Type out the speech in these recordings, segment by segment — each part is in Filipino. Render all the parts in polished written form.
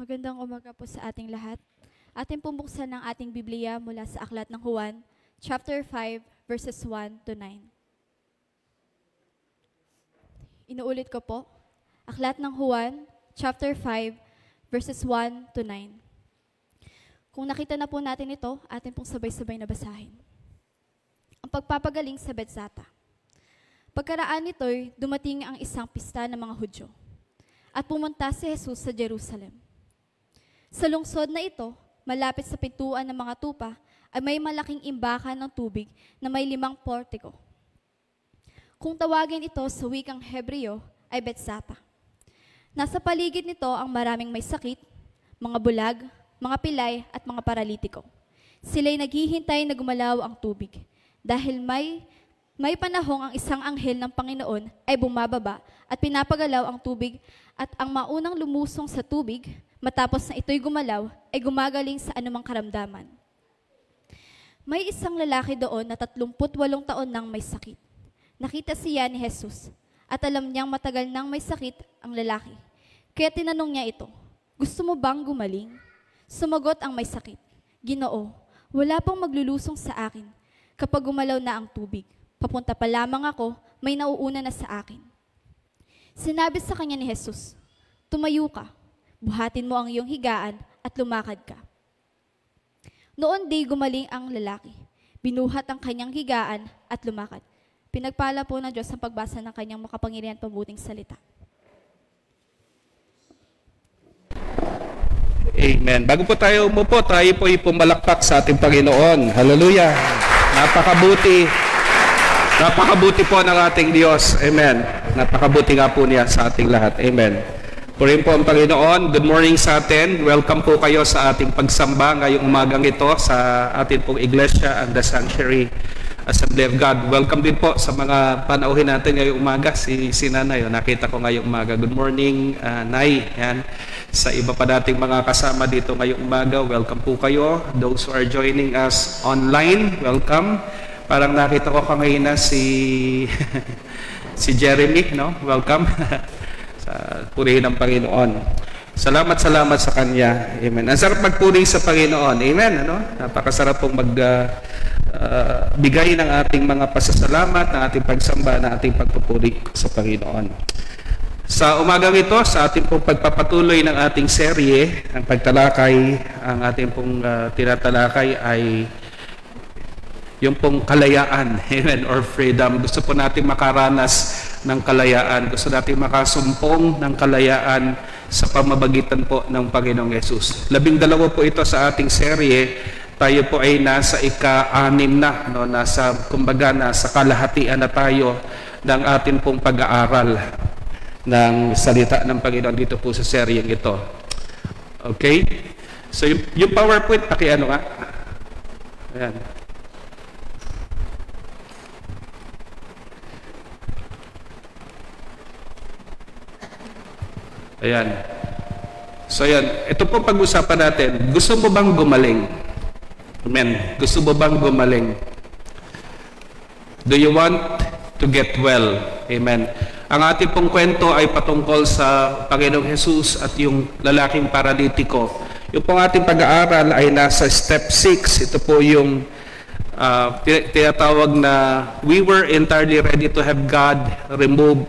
Magandang umaga po sa ating lahat. Ating pumbuksan ng ating Biblia mula sa Aklat ng Juan, chapter 5, verses 1 to 9. Inuulit ko po, Aklat ng Juan, chapter 5, verses 1 to 9. Kung nakita na po natin ito, atin pong sabay-sabay na basahin. Ang pagpapagaling sa Bethzata. Pagkaraan nito'y dumating ang isang pista ng mga Hudyo at pumunta si Jesus sa Jerusalem. Sa lungsod na ito, malapit sa pintuan ng mga tupa, ay may malaking imbakan ng tubig na may 5 portiko. Kung tawagin ito sa wikang Hebreo, ay Bethzata. Nasa paligid nito ang maraming may sakit, mga bulag, mga pilay at mga paralitiko. Sila'y naghihintay na gumalaw ang tubig. Dahil may panahong ang isang anghel ng Panginoon ay bumababa at pinapagalaw ang tubig at ang maunang lumusong sa tubig, matapos na ito'y gumalaw, ay gumagaling sa anumang karamdaman. May isang lalaki doon na 38 taon nang may sakit. Nakita siya ni Jesus at alam niyang matagal nang may sakit ang lalaki. Kaya tinanong niya ito, "Gusto mo bang gumaling?" Sumagot ang may sakit, "Ginoo, wala pang maglulusong sa akin. Kapag gumalaw na ang tubig, papunta pa lamang ako, may nauuna na sa akin." Sinabi sa kanya ni Jesus, "Tumayo ka. Buhatin mo ang iyong higaan at lumakad ka." Noon di gumaling ang lalaki. Binuhat ang kanyang higaan at lumakad. Pinagpala po ng Diyos ang pagbasa ng kanyang makapangyarihan at mabuting salita. Amen. Bago po tayo umupo, tayo po ipumalakpak sa ating Panginoon. Hallelujah. Napakabuti. Napakabuti po ng ating Diyos. Amen. Napakabuti nga po niya sa ating lahat. Amen. Purihin po ang Panginoon. Good morning sa atin. Welcome po kayo sa ating pagsamba ngayong umagang ito sa ating pong Iglesia and the Sanctuary Assembly of God. Welcome din po sa mga panauhin natin ngayong umaga. Si Nanay, nakita ko ngayong umaga. Good morning, Nay. Yan. Sa iba pa dating mga kasama dito ngayong umaga, welcome po kayo. Those who are joining us online, welcome. Parang nakita ko kanina si Jeremy, no? Welcome. Sa purihin ng Panginoon. Salamat sa Kanya. Amen. Ang sarap magpuri sa Panginoon. Amen. Ano? Napakasarap pong bigay ng ating mga pasasalamat, ng ating pagsamba, ng ating pagpupuri sa Panginoon. Sa umagang ito, sa ating pong pagpapatuloy ng ating serye, ang pagtalakay, ang ating pong tinatalakay ay yung pong kalayaan, amen, or freedom. Gusto po natin makaranas ng kalayaan. Gusto natin makasumpong ng kalayaan sa pamamagitan po ng Panginoong Yesus. 12 po ito sa ating serye. Tayo po ay nasa ika-6 na, no? Kumbaga, nasa kalahatian na tayo ng ating pong pag-aaral ng salita ng Panginoon dito po sa seryeng ito. Okay? So, yung PowerPoint, pakiano nga. Ayan. Ayan. So, ayan. Ito po pag-usapan natin. Gusto mo bang gumaling? Amen. Gusto mo bang gumaling? Do you want to get well? Amen. Ang ating pong kwento ay patungkol sa Panginoong Jesus at yung lalaking paralitiko. Yung pong ating pag-aaral ay nasa step 6. Ito po yung tinatawag na we were entirely ready to have God remove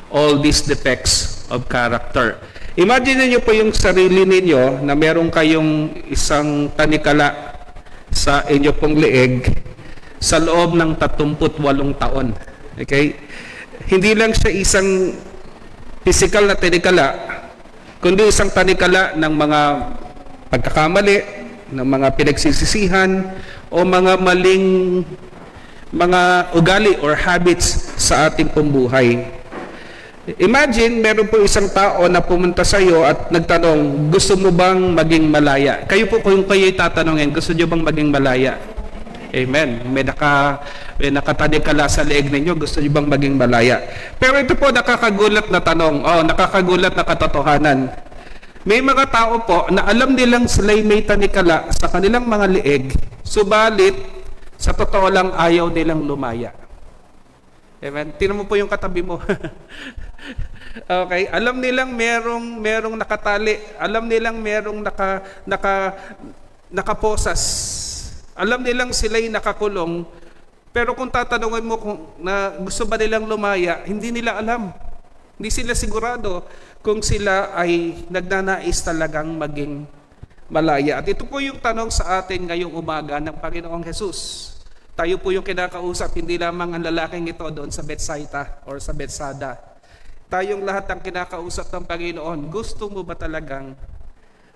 all these defects of character. Imagine niyo po yung sarili ninyo na meron kayong isang tanikala sa inyo pong leeg sa loob ng 38 taon. Okay? Hindi lang siya isang physical na tanikala, kundi isang tanikala ng mga pagkakamali, ng mga pinagsisisihan, o mga maling mga ugali or habits sa ating pong buhay. Imagine, meron po isang tao na pumunta sa iyo at nagtanong, gusto mo bang maging malaya? Kayo po, kung kayo'y tatanungin, gusto niyo bang maging malaya? Amen. May nakatanikala sa leeg ninyo, gusto niyo bang maging malaya? Pero ito po, nakakagulat na tanong, nakakagulat na katotohanan. May mga tao po na alam nilang sila'y may tanikala sa kanilang mga leeg, subalit, sa totoo lang ayaw nilang lumaya. Amen. Tingnan mo po yung katabi mo. Okay, alam nilang merong nakatali, alam nilang merong nakaposas. Alam nilang sila'y nakakulong, pero kung tatanungin mo kung na gusto ba nilang lumaya, hindi nila alam. Hindi sila sigurado kung sila ay nagnanais talagang maging malaya. At ito po yung tanong sa atin ngayong umaga ng Panginoong Jesus. Tayo po yung kinakausap, hindi lamang ang lalaking ito doon sa Bethsaida or sa Bethsada. Tayong lahat ang kinakausap ng Panginoon. Gusto mo ba talagang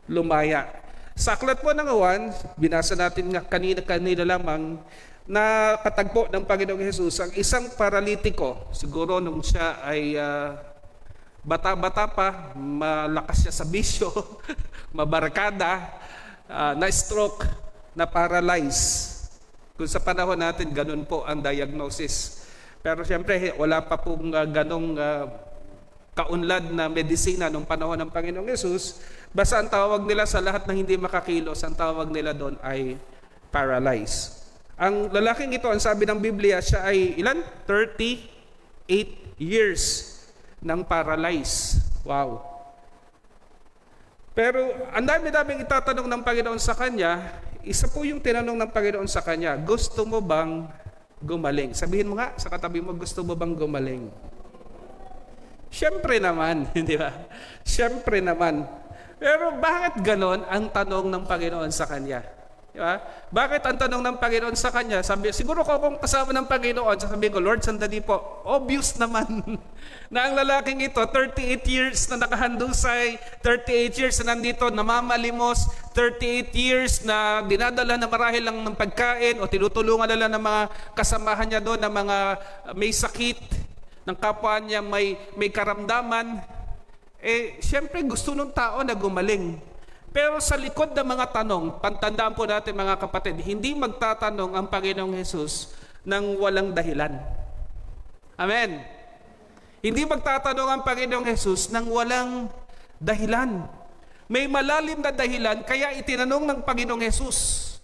lumaya? Sa aklat po ng Juan, binasa natin nga kanina lamang, na katagpo ng Panginoong Jesus ang isang paralitiko. Siguro nung siya ay bata-bata pa, malakas siya sa bisyo, mabarkada, na-stroke, na-paralyze. Kung sa panahon natin, ganun po ang diagnosis. Pero siyempre, wala pa pong ganong kaunlad na medisina nung panahon ng Panginoong Jesus. Basta ang tawag nila sa lahat ng hindi makakilos, ang tawag nila doon ay paralyzed. Ang lalaking ito, ang sabi ng Biblia, siya ay ilan? 38 years ng paralyzed. Wow. Pero ang dami-daming itatanong ng Panginoon sa kanya. Isa po yung tinanong ng Panginoon sa kanya, gusto mo bang gumaling? Sabihin mo nga sa katabi mo, gusto mo bang gumaling? Siyempre naman, di ba? Siyempre naman. Pero bakit ganon ang tanong ng Panginoon sa kanya? Diba? Bakit ang tanong ng Panginoon sa kanya? Siguro kung kasama ng Panginoon, sasabihin ko, Lord, sandali po. Obvious naman na ang lalaking ito, 38 years na nakahandusay, 38 years na nandito, namamalimos, 38 years na dinadala na marahil lang ng pagkain o tinutulungan nila ng mga kasamahan niya doon na mga may sakit, ng kapwa niya may karamdaman. Siyempre gusto ng tao na gumaling. Pero sa likod ng mga tanong, pantandaan po natin mga kapatid, hindi magtatanong ang Panginoong Jesus ng walang dahilan. Amen. Hindi magtatanong ang Panginoong Jesus ng walang dahilan. May malalim na dahilan, kaya itinanong ng Panginoong Jesus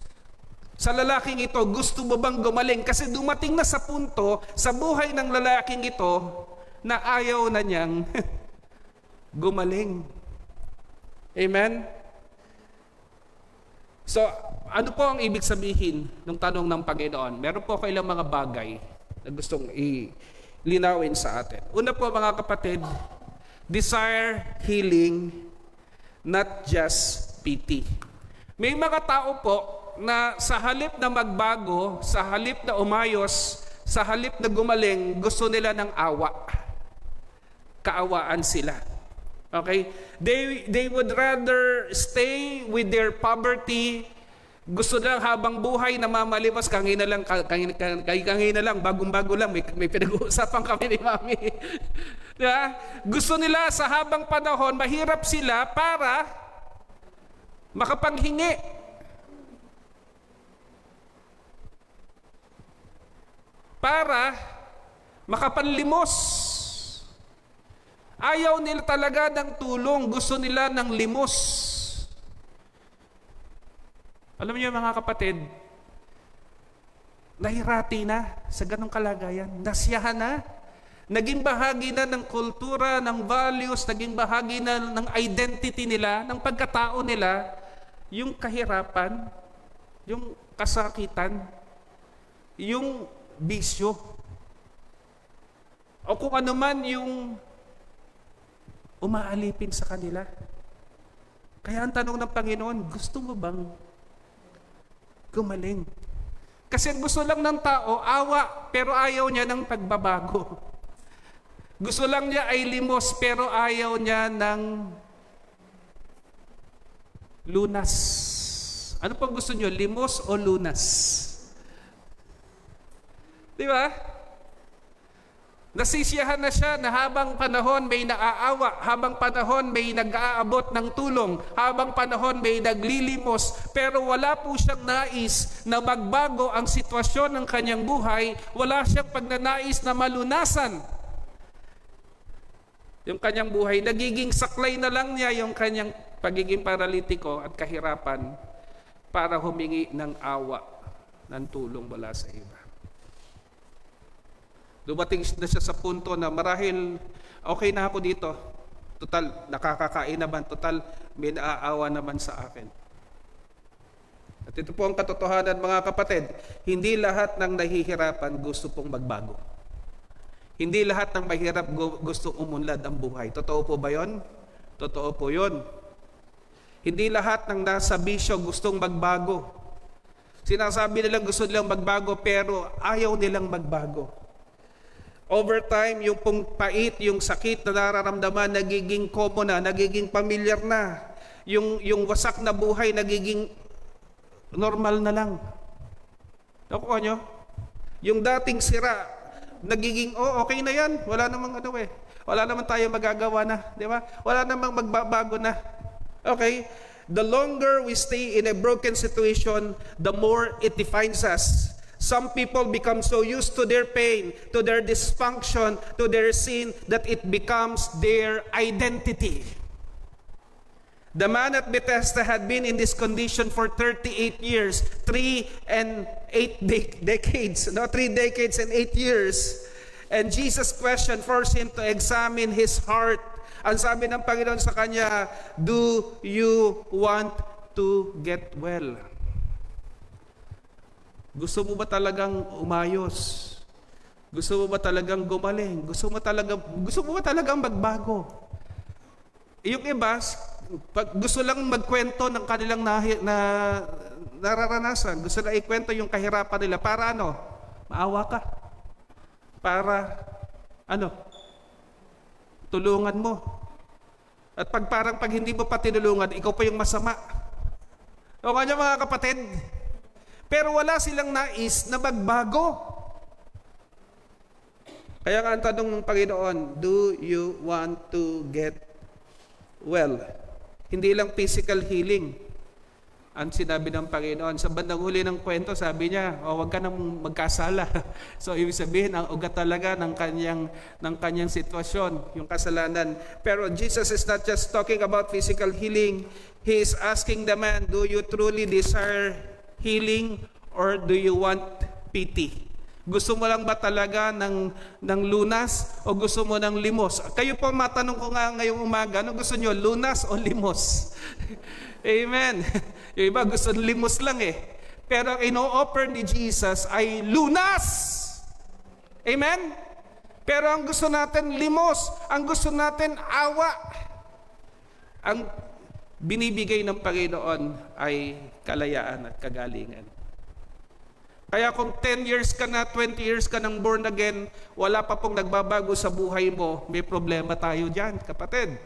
sa lalaking ito, gusto mo bang gumaling? Kasi dumating na sa punto sa buhay ng lalaking ito na ayaw na niyang gumaling. Amen? So, ano po ang ibig sabihin ng tanong ng Panginoon? Meron po kailang mga bagay na gustong ilinawin sa atin. Una po mga kapatid, desire healing, not just pity. May mga tao po na sa halip na magbago, sa halip na umayos, sa halip na gumaling, gusto nila ng awa. Kaawaan sila. Okay? They would rather stay with their poverty. Gusto lang habang buhay na mamalipas, kangina lang, bagong-bago lang, may pinag-uusapan kami ni Mami. Diba? Gusto nila sa habang panahon, mahirap sila para makapanghingi. Para makapanlimos. Ayaw nila talaga ng tulong, gusto nila ng limos. Alam niyo mga kapatid, nahirati na sa ganong kalagayan, nasiyahan na, naging bahagi na ng kultura, ng values, naging bahagi na ng identity nila, ng pagkatao nila, yung kahirapan, yung kasakitan, yung bisyo, o kung ano man yung umaalipin sa kanila. Kaya ang tanong ng Panginoon, gusto mo bang gumaling? Kasi gusto lang ng tao, awa, pero ayaw niya ng pagbabago. Gusto lang niya ay limos, pero ayaw niya ng lunas. Ano pang gusto niyo, limos o lunas? Di ba? Nasisiyahan na siya na habang panahon may naaawa, habang panahon may nag-aabot ng tulong, habang panahon may naglilimos, pero wala po siyang nais na magbago ang sitwasyon ng kanyang buhay, wala siyang pagnanais na malunasan yung kanyang buhay. Nagiging saklay na lang niya yung kanyang pagiging paralitiko at kahirapan para humingi ng awa, ng tulong mula sa iba. Dumating na siya sa punto na marahil okay na ako dito. Total, nakakakain naman. Total, may naaawa naman sa akin. At ito po ang katotohanan, mga kapatid. Hindi lahat ng nahihirapan gusto pong magbago. Hindi lahat ng mahirap gusto umunlad ang buhay. Totoo po ba yun? Totoo po yun. Hindi lahat ng nasa bisyo gustong magbago. Sinasabi nilang gusto nilang magbago pero ayaw nilang magbago. Over time, yung pong pait, yung sakit na nararamdaman, nagiging common na, nagiging familiar na. Yung wasak na buhay, nagiging normal na lang. Nakuha nyo? Yung dating sira, nagiging, okay na yan. Wala namang Wala naman tayo magagawa na. Di ba? Wala namang magbabago na. Okay? The longer we stay in a broken situation, the more it defines us. Some people become so used to their pain, to their dysfunction, to their sin, that it becomes their identity. The man at Bethesda had been in this condition for 38 years, 3 decades and 8 years. And Jesus' question forced him to examine his heart. Ang sabi ng Panginoon sa kanya, do you want to get well? Gusto mo ba talagang umayos? Gusto mo ba talagang gumaling? Gusto mo ba talagang magbago? Yung iba, gusto lang magkwento ng kanilang nararanasan. Gusto na ikwento yung kahirapan nila. Para maawa ka. Para tulungan mo. At pag hindi mo pa tinulungan, ikaw pa yung masama. O kanya mga kapatid, pero wala silang nais na magbago. Kaya nga ang tanong ng Panginoon, do you want to get well? Hindi lang physical healing ang sinabi ng Panginoon. Sa bandang huli ng kwento, sabi niya, huwag ka nang magkasala. So, ibig sabihin, ang ugat talaga ng kanyang sitwasyon, yung kasalanan. Pero Jesus is not just talking about physical healing. He is asking the man, do you truly desire healing or do you want pity? Gusto mo lang ba talaga ng lunas o gusto mo ng limos? Kayo po, matanong ko nga ngayong umaga, ano gusto nyo, lunas o limos? Amen. Yung iba gusto limos lang Pero ang ino-offer ni Jesus ay lunas. Amen? Pero ang gusto natin limos, ang gusto natin awa. Ang binibigay ng Panginoon ay kalayaan at kagalingan. Kaya kung 10 years ka na, 20 years ka nang born again, wala pa pong nagbabago sa buhay mo, may problema tayo dyan, kapatid.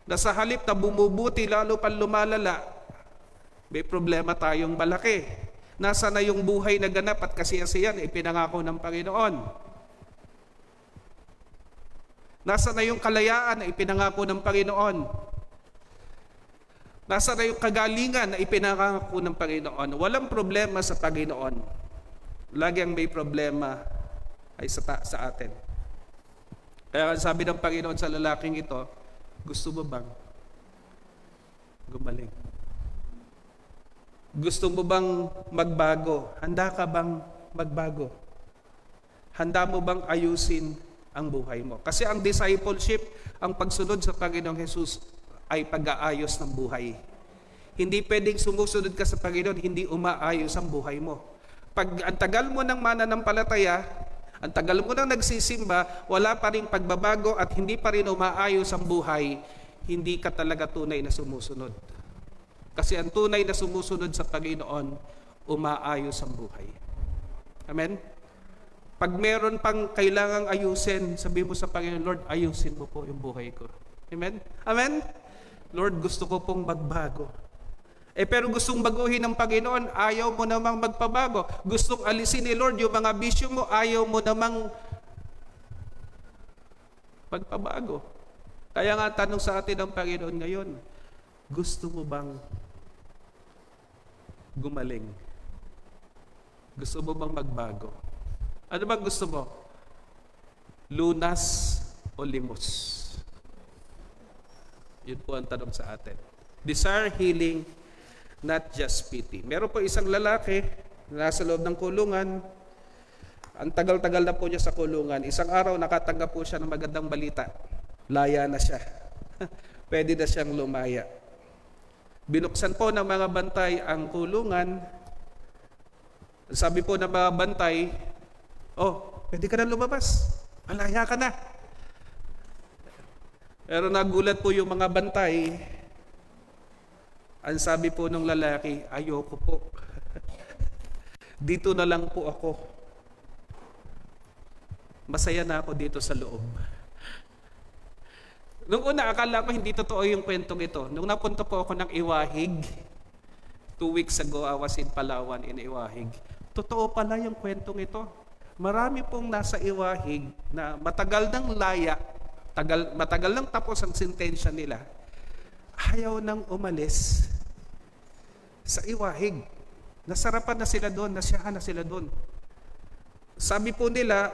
Na sa halip na bumubuti, lalo pa lumalala, may problema tayong malaki. Nasa na yung buhay na ganap at kasiyasiyan, ipinangako ng Panginoon. Nasa na yung kalayaan na ipinangako ng Panginoon. Nasa na yung kagalingan na ipinangako ng Panginoon. Walang problema sa Panginoon. Lagi ang may problema ay sa atin. Kaya sabi ng Panginoon sa lalaking ito, gusto mo bang gumaling? Gusto mo bang magbago? Handa ka bang magbago? Handa mo bang ayusin ang buhay mo? Kasi ang discipleship, ang pagsunod sa Panginoong Jesus ay pag-aayos ng buhay. Hindi pwedeng sumusunod ka sa Panginoon, hindi umaayos ang buhay mo. Pag ang tagal mo ng mananampalataya, ang tagal mo nang nagsisimba, wala pa rin pagbabago at hindi pa rin umaayos ang buhay, hindi ka talaga tunay na sumusunod. Kasi ang tunay na sumusunod sa Panginoon, umaayos ang buhay. Amen? Pag meron pang kailangang ayusin, sabi mo sa Panginoon, Lord, ayusin mo po yung buhay ko. Amen? Amen? Lord, gusto ko pong magbago. Pero gustong baguhin ng Panginoon, ayaw mo namang magpabago. Gustong alisin ni Lord yung mga bisyo mo, ayaw mo namang magpabago. Kaya nga tanong sa atin ng Panginoon ngayon, gusto mo bang gumaling? Gusto mo bang magbago? Ano bang gusto mo? Lunas o limos? Yun po ang tanong sa atin. Desire healing, not just pity. Meron po isang lalaki na nasa loob ng kulungan. Ang tagal-tagal na po niya sa kulungan. Isang araw, nakatanggap po siya ng magandang balita. Laya na siya. Pwede na siyang lumaya. Binuksan po ng mga bantay ang kulungan. Sabi po ng mga bantay, "Oh, pwede ka na lumabas. Malaya ka na." Pero nagulat po yung mga bantay. Ang sabi po ng lalaki, "Ayoko po. Dito na lang po ako. Masaya na ako dito sa loob." Nung una, akala ko hindi totoo yung kwentong ito. Nung napunta po ako ng Iwahig, 2 weeks ago, I was in Palawan in Iwahig. Totoo pala yung kwentong ito. Marami pong nasa Iwahig na matagal ng laya, matagal nang tapos ang sentensya nila, ayaw nang umalis sa Iwahig. Nasarapan na sila doon, nasiyahan na sila doon. Sabi po nila,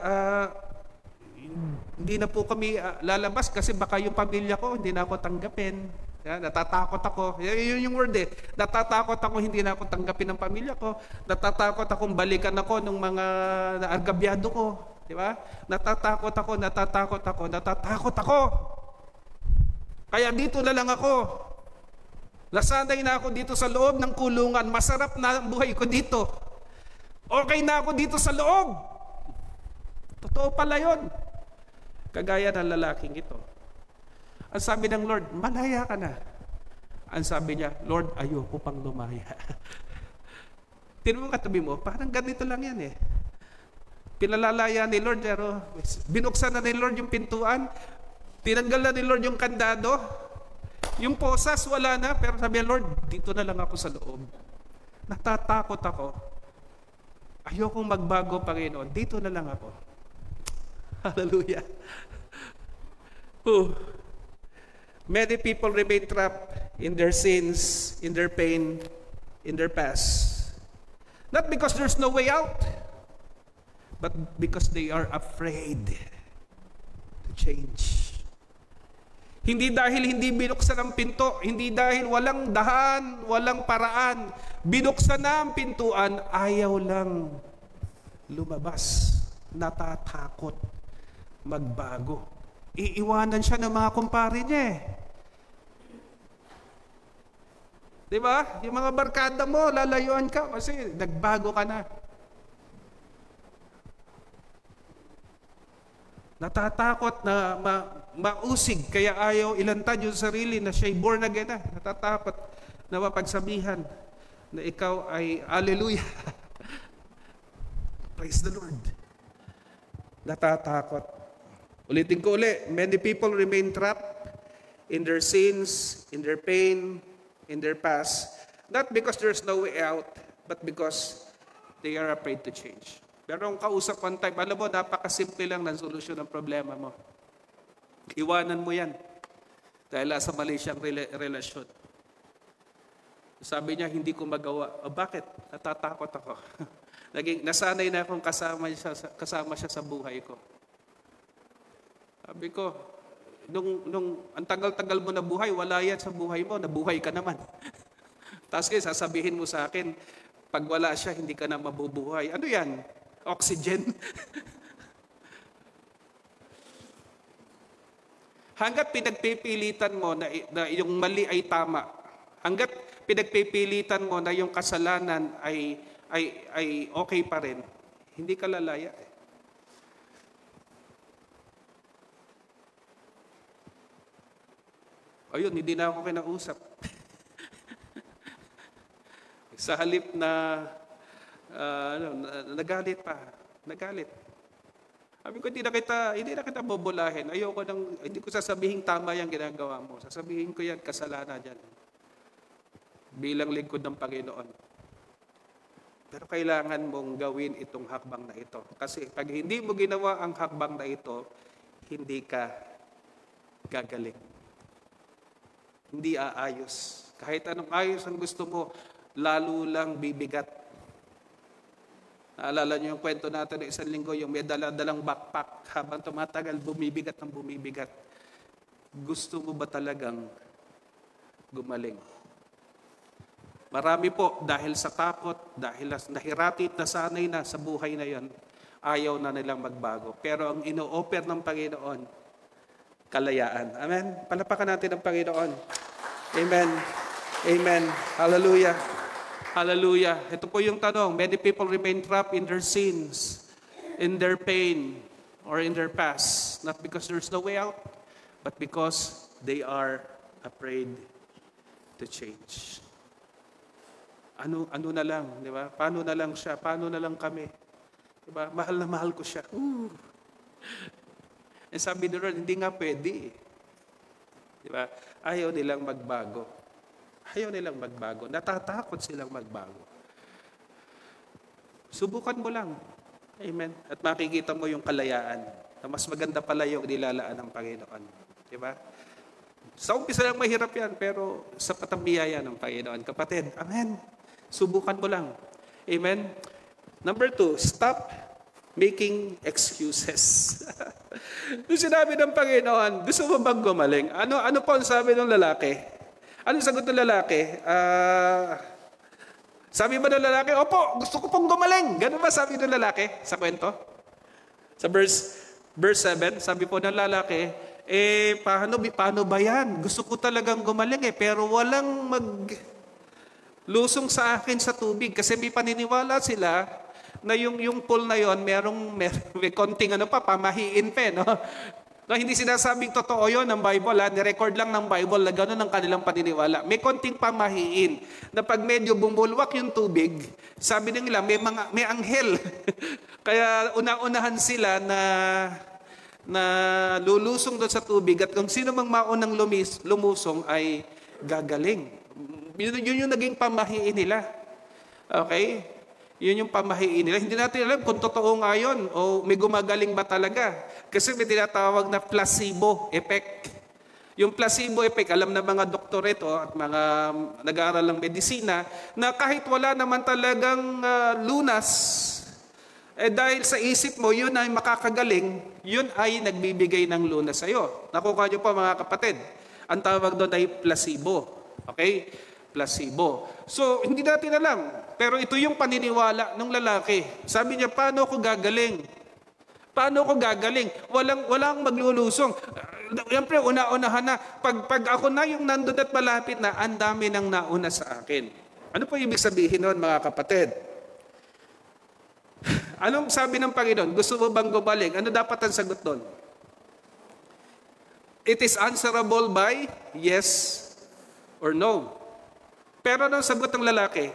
hindi na po kami lalabas kasi baka yung pamilya ko hindi na ako tanggapin. Natatakot ako. Yun yung word eh. Natatakot ako hindi na ako tanggapin ng pamilya ko. Natatakot akong balikan ako ng mga naargabyado ko. Di ba? Natatakot ako. Kaya dito na lang ako. Nasanay na ako dito sa loob ng kulungan. Masarap na ang buhay ko dito. Okay na ako dito sa loob. Totoo pala yun. Kagaya ng lalaking ito. Ang sabi ng Lord, "Malaya ka na." Ang sabi niya, "Lord, ayoko pang lumaya." Tingnan mo katabi mo, parang ganito lang yan eh. Pinalalaya ni Lord, pero binuksan na ni Lord yung pintuan, tinanggal na ni Lord yung kandado, yung posas wala na, pero sabi niya, "Lord, dito na lang ako sa loob. Natatakot ako. Ayokong magbago, Panginoon. Dito na lang ako." Hallelujah. Many people remain trapped in their sins, in their pain, in their past. Not because there's no way out, but because they are afraid to change. Hindi dahil hindi binuksan ang pinto, hindi dahil walang dahan, walang paraan. Binuksan na ang pintuan, ayaw lang lumabas. Natatakot magbago. Iiwanan siya ng mga kumpare niya eh. Di ba? Yung mga barkada mo, lalayuan ka kasi nagbago ka na. Natatakot na mausig, kaya ayaw ilantad yung sarili na siya'y born again na. Natatakot na mapagsabihan na ikaw ay hallelujah. Praise the Lord. Natatakot. Ulitin ko ulit, many people remain trapped in their sins, in their pain, in their past, not because there's no way out, but because they are afraid to change. Pero kung kausap one time, alam mo, napakasimple lang ng solusyon ng problema mo. Iwanan mo yan. Dahil sa mali siyang relasyon. Sabi niya, "Hindi ko magawa." O bakit? Natatakot ako. Nasanay na akong kasama siya sa buhay ko. Sabi ko, nung ang tagal-tagal mo na buhay, wala yan sa buhay mo, nabuhay ka naman. Tapos kayo, sasabihin mo sa akin, pag wala siya, hindi ka na mabubuhay. Ano yan? Oxygen? Hanggat pinagpipilitan mo na yung mali ay tama, hanggat pinagpipilitan mo na yung kasalanan ay okay pa rin, hindi ka lalaya eh. Ayun, hindi na ako kinausap. Sa halip na nagalit pa. Nagalit. Sabi ko, hindi na kita bobolahin. Hindi ko sasabihin tama yung ginagawa mo. Sasabihin ko yan, kasalanan yan. Bilang lingkod ng Panginoon. Pero kailangan mong gawin itong hakbang na ito. Kasi pag hindi mo ginawa ang hakbang na ito, hindi ka gagaling. Hindi aayos. Kahit anong ayos ang gusto mo, lalo lang bibigat. Naalala niyo yung kwento natin ng isang linggo, yung may dala-dalang backpack. Habang tumatagal, bumibigat ng bumibigat. Gusto mo ba talagang gumaling? Marami po, dahil sa takot, dahil nahiratit na sanay na sa buhay na yon, ayaw na nilang magbago. Pero ang ino-offer ng Panginoon, kalayaan. Amen? Palapakan natin ang Panginoon. Amen. Amen. Hallelujah. Hallelujah. Ito po yung tanong. Many people remain trapped in their sins, in their pain, or in their past. Not because there's no way out, but because they are afraid to change. Ano na lang, di ba? Paano na lang siya? Paano na lang kami? Di ba? Mahal na mahal ko siya. And sabi ni Lord, hindi nga pwede. Di ba? Ayaw nilang magbago. Ayaw nilang magbago. Natatakot silang magbago. Subukan mo lang. Amen. At makikita mo yung kalayaan. Na mas maganda pala yung nilalaan ng Panginoon. Di ba? Sa umpisa lang mahirap yan, pero sapat ang biyaya ng Panginoon. Kapatid, amen. Subukan mo lang. Amen. Number 2, stop making excuses. Nung sinabi ng Panginoon, gusto mo bang gumaling? Ano po ang sabi ng lalaki? Ano sagot ng lalaki? Sabi ba ng lalaki, opo, gusto ko pong gumaling. Ganun ba sabi ng lalaki sa kwento? Sa verse 7, sabi po ng lalaki, paano ba yan? Gusto ko talagang gumaling pero walang lusong sa akin sa tubig. Kasi may paniniwala sila na yung pool na yon may konting pamahiin pa, no? No, hindi sinasabing totoo yon ng Bible, ni-record lang ng Bible na gano'n ang kanilang paniniwala. May konting pamahiin na pag medyo bumulwak yung tubig, sabi nila may anghel. Kaya una-unahan sila na lulusong doon sa tubig at kung sino mang maunang lumusong ay gagaling. Yun yung naging pamahiin nila. Okay? Yun yung pamahiin nila. Hindi natin alam kung totoo nga yun o may gumagaling ba talaga. Kasi may tinatawag na placebo effect. Yung placebo effect, alam na mga doktor ito at mga nag-aaral ng medisina na kahit wala naman talagang lunas, dahil sa isip mo, yun ay makakagaling, yun ay nagbibigay ng lunas sa'yo. Nakuha niyo po mga kapatid. Ang tawag doon ay placebo. Okay? Placebo. So, hindi natin alam. Pero ito yung paniniwala ng lalaki. Sabi niya, paano ako gagaling? Paano ako gagaling? Walang maglulusong. Siyempre, una-unahan na. Pag ako na yung nandun at malapit na, ang dami nang nauna sa akin. Ano po ibig sabihin noon, mga kapatid? Anong sabi ng Panginoon? Gusto mo bang gumaling? Ano dapat ang sagot doon? It is answerable by yes or no. Pero anong sagot ng lalaki?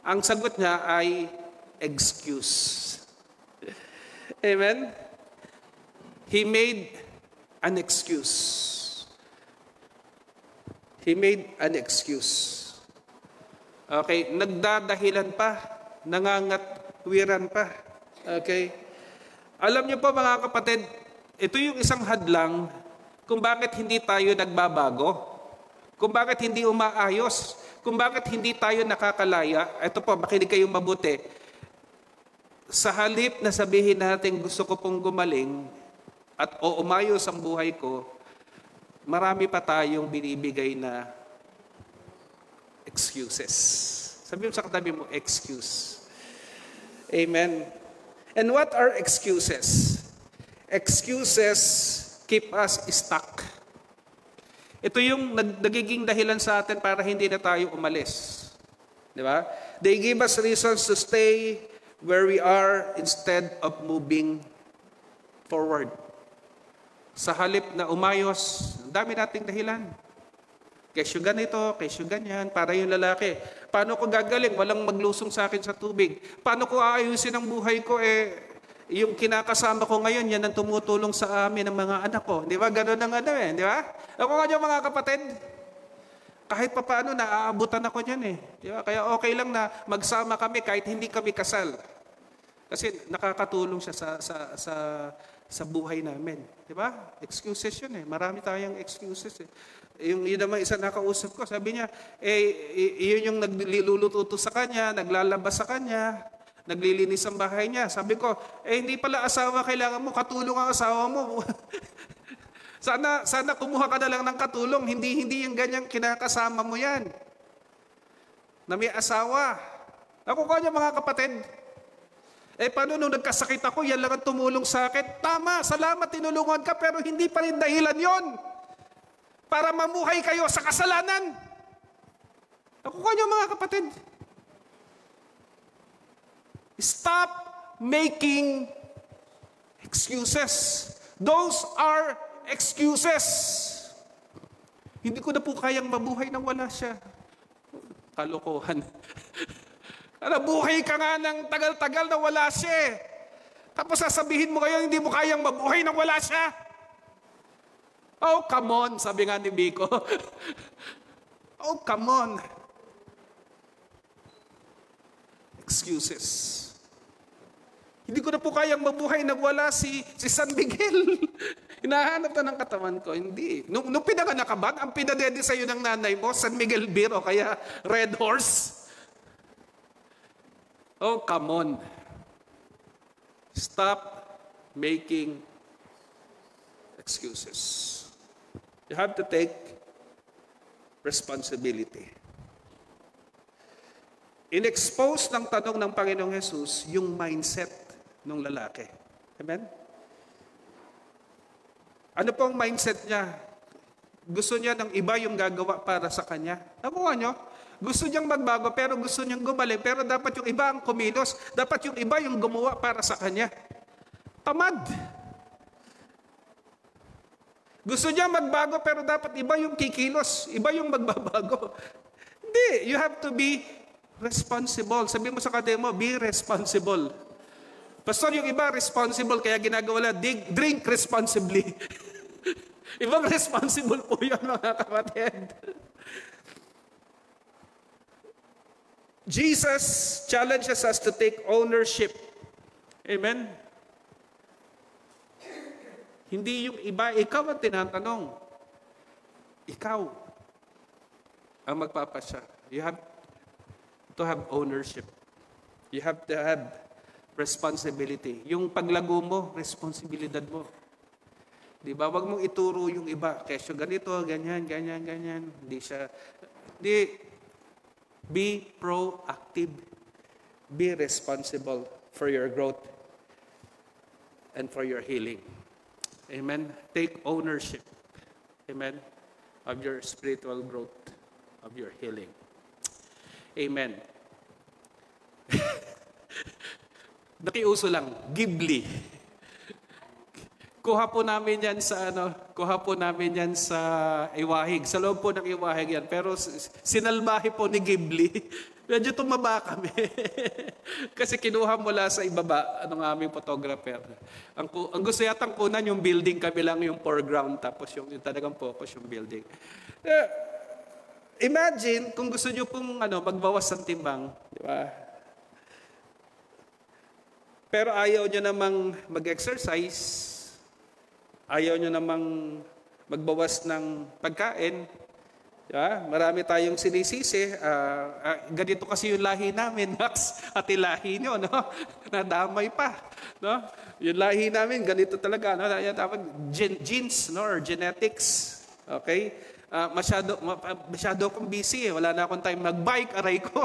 Ang sagot niya ay excuse. Amen? He made an excuse. He made an excuse. Okay, nagdadahilan pa, nangangatwiran pa. Okay? Alam niyo po mga kapatid, ito yung isang hadlang kung bakit hindi tayo nagbabago, kung bakit hindi umaayos, kung bakit hindi tayo nakakalaya. Ito po, makinig kayong mabuti. Sa halip na sabihin natin gusto ko pong gumaling at umayos ang buhay ko, marami pa tayong binibigay na excuses. Sabi mo sa katabi mo, excuse. Amen. And what are excuses? Excuses keep us stuck. Ito yung nagiging dahilan sa atin para hindi na tayo umalis. Di ba? They give us reasons to stay where we are instead of moving forward. Sa halip na umayos, dami nating dahilan. Kesyo ganito, kesyo ganyan, para yung lalaki. Paano ko gagaling? Walang maglusong sa akin sa tubig. Paano ko aayusin ang buhay ko? Yung kinakasama ko ngayon, yan ang tumutulong sa amin ng mga anak ko. Di ba? Ganun ang di ba? Ako nga mga kapatid, kahit pa paano, naaabutan ako niyan Di ba? Kaya okay lang na magsama kami kahit hindi kami kasal. Kasi nakakatulong siya sa buhay namin. Di ba? Excuses yun Marami tayong excuses Yun naman isa nakausap ko, sabi niya, yun yung nagluluto sa kanya, naglalabas sa kanya, naglilinis ang bahay niya. Sabi ko, hindi pala asawa kailangan mo, katulong ang asawa mo. Sana kumuha ka na lang ng katulong, hindi yung ganyang kinakasama mo yan. Na may asawa. Ako ko niya mga kapatid. Paano nung nagkasakit ako, yan lang ang tumulong sa akin? Tama, salamat, tinulungan ka, pero hindi pa rin dahilan yon para mamuhay kayo sa kasalanan. Ako kanyo mga kapatid. Stop making excuses. Those are excuses. Hindi ko na po kayang mabuhay nang wala siya. Kalokohan. Nabuhay ka nga ng tagal-tagal na wala siya eh. Tapos sasabihin mo kayo, hindi mo kayang mabuhay nang wala siya. Oh, come on, sabi nga ni Biko. Oh, come on. Excuses. Hindi ko na po kayang mabuhay nang wala si San Miguel. Hinahanap na ng katawan ko. Hindi. Nung pinanganak ka ba, ang pinadede sa'yo ng nanay mo, San Miguel Beer o kaya Red Horse. Oh, come on. Stop making excuses. You have to take responsibility. In-expose ng tanong ng Panginoong Jesus yung mindset ng lalaki. Amen? Ano po ang mindset niya? Gusto niya ng iba yung gagawa para sa kanya. Nakuha niyo? Gusto niyang magbago pero gusto niyang gumaling. Pero dapat yung iba ang kumilos. Dapat yung iba yung gumawa para sa kanya. Tamad. Gusto niya magbago pero dapat iba yung kikilos. Iba yung magbabago. Hindi. You have to be responsible. Sabi mo sa kademo, be responsible. Pastor, yung iba responsible kaya ginagawa nila, drink responsibly. Ibang responsible po yun mga kapatid. Jesus challenges us to take ownership. Amen? Hindi yung iba, ikaw ang tinatanong. Ikaw ang magpapasya. You have to have ownership. You have to have responsibility. Yung paglago mo, responsibilidad mo. Di ba? Wag mong ituro yung iba. Kesyo ganito, ganyan, ganyan, ganyan. Hindi siya. Di. Be proactive. Be responsible for your growth and for your healing. Amen. Take ownership. Amen. Of your spiritual growth, of your healing. Amen. Nakiuso lang, Ghibli. Kuha po namin yan sa Iwahig. Sa loob po ng Iwahig yan. Pero sinalbahe po ni Ghibli. Medyo tumaba kami. Kasi kinuha mula sa ibaba ng aming photographer. Ang gusto yatang kunan yung building, kami lang yung foreground. Tapos yung talagang focus yung building. Imagine kung gusto nyo pong magbawas ng timbang. Di ba? Pero ayaw nyo namang mag-exercise. Ayaw nyo namang magbawas ng pagkain. Diba? Marami tayong sinisisi. Ganito kasi yung lahi namin, Max. At yung lahi nyo, no? Nadamay pa. No? Yung lahi namin, ganito talaga. No? Genes, no? Or genetics. Okay? Masyado akong busy. Wala na akong time mag-bike, aray ko.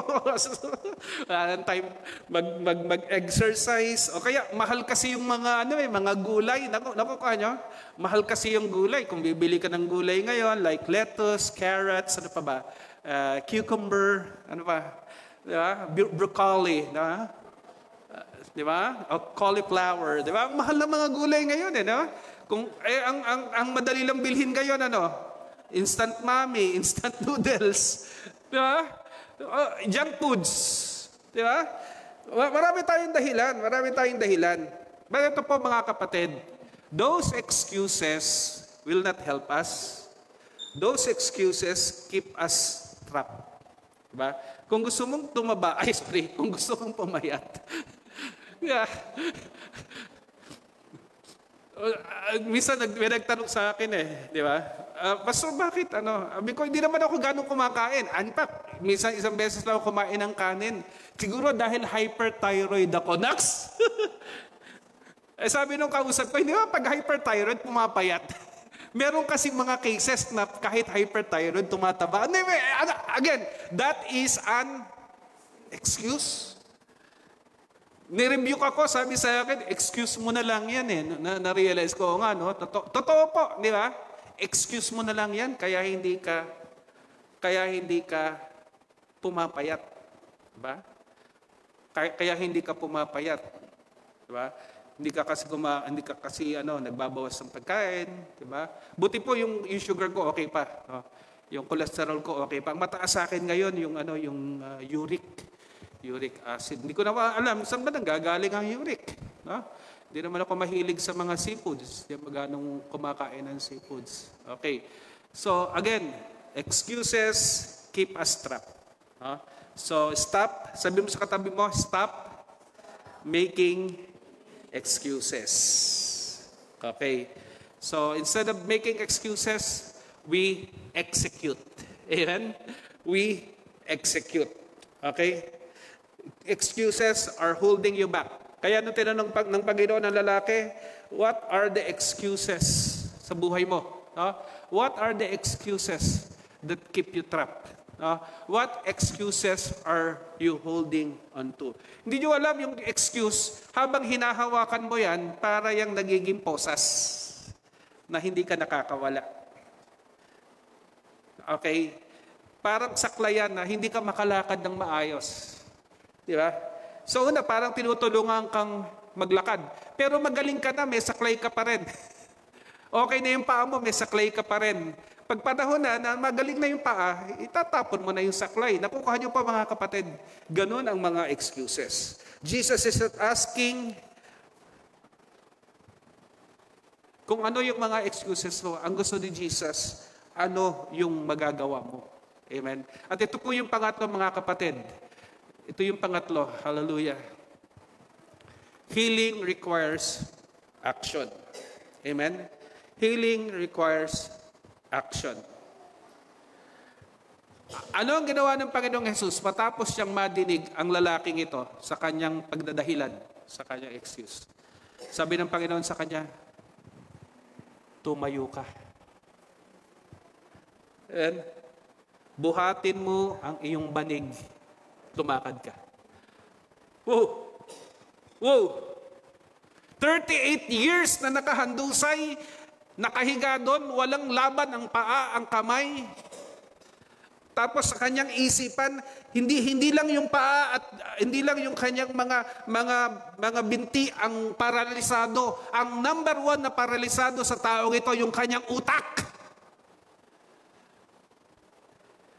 Wala na time mag-exercise. O kaya, mahal kasi yung mga gulay. Naku kanyo? Mahal kasi yung gulay. Kung bibili ka ng gulay ngayon, like lettuce, carrots, ano pa ba? Cucumber, ano pa? Diba? Broccoli, diba? Diba? O cauliflower, diba? Ang mahal ng mga gulay ngayon, no? Ang madali lang bilhin ngayon, instant mami, instant noodles. Di ba? Junk foods. Di ba? Marami tayong dahilan. But ito po mga kapatid, those excuses will not help us. Those excuses keep us trapped. Di ba? Kung gusto mong tumaba, kung gusto mong pumayat. Yeah. Minsan may nagtanong sa akin di ba? Pastor, bakit Sabi ko, hindi naman ako ganong kumakain. Anpak, minsan isang beses lang ako kumain ng kanin. Siguro dahil hyperthyroid ako. Nax! Sabi nung kausap ko, hindi ba pag hyperthyroid, pumapayat? Meron kasi mga cases na kahit hyperthyroid, tumataba. Again, that is an excuse. Nirebuke ako, sabi sa akin, excuse mo na lang yan eh. Na-realize ko nga, no? Totoo po, di ba? Excuse mo na lang yan, kaya hindi ka pumapayat. Diba? Kaya hindi ka pumapayat. Diba? Hindi ka kasi nagbabawas ng pagkain, diba? Buti po yung sugar ko okay pa, no? Yung cholesterol ko okay pa. Ang mataas sa akin ngayon yung uric acid. Hindi ko na alam saan ba nanggagaling ang uric, no? Hindi naman ako mahilig sa mga seafoods. Hindi maganong kumakain ng seafoods. Okay. So again, excuses keep us trapped. No? So stop, sabi mo sa katabi mo, stop making excuses. Okay. So instead of making excuses, we execute. Amen? We execute. Okay? Excuses are holding you back. Kaya nung tinanong ng Panginoon ng lalaki, what are the excuses sa buhay mo? No? What are the excuses that keep you trapped? No? What excuses are you holding on to? Hindi nyo alam yung excuse, habang hinahawakan mo yan, para yung nagiging posas na hindi ka nakakawala. Okay? Parang saklayan na hindi ka makalakad ng maayos. Di ba? So una, parang tinutulungan kang maglakad. Pero magaling ka na, may saklay ka pa rin. Okay na yung paa mo, may saklay ka pa rin. Pag panahon na magaling na yung paa, itatapon mo na yung saklay. Nakukuha niyo pa mga kapatid. Ganun ang mga excuses. Jesus is not asking kung ano yung mga excuses mo. Ang gusto ni Jesus, ano yung magagawa mo. Amen. At ito po yung pangatlo, mga kapatid. Ito yung pangatlo. Hallelujah. Healing requires action. Amen? Healing requires action. Ano ang ginawa ng Panginoong Jesus matapos siyang madinig ang lalaking ito sa kanyang pagdadahilan, sa kanyang excuse? Sabi ng Panginoon sa kanya, tumayo ka. And buhatin mo ang iyong banig. Tumakad ka. Wow! Wow! 38 years na nakahandusay, nakahiga doon, walang laban ang paa, ang kamay. Tapos sa kanyang isipan, hindi lang yung paa at hindi lang yung kanyang mga binti ang paralisado. Ang number one na paralisado sa taong ito, yung kanyang utak.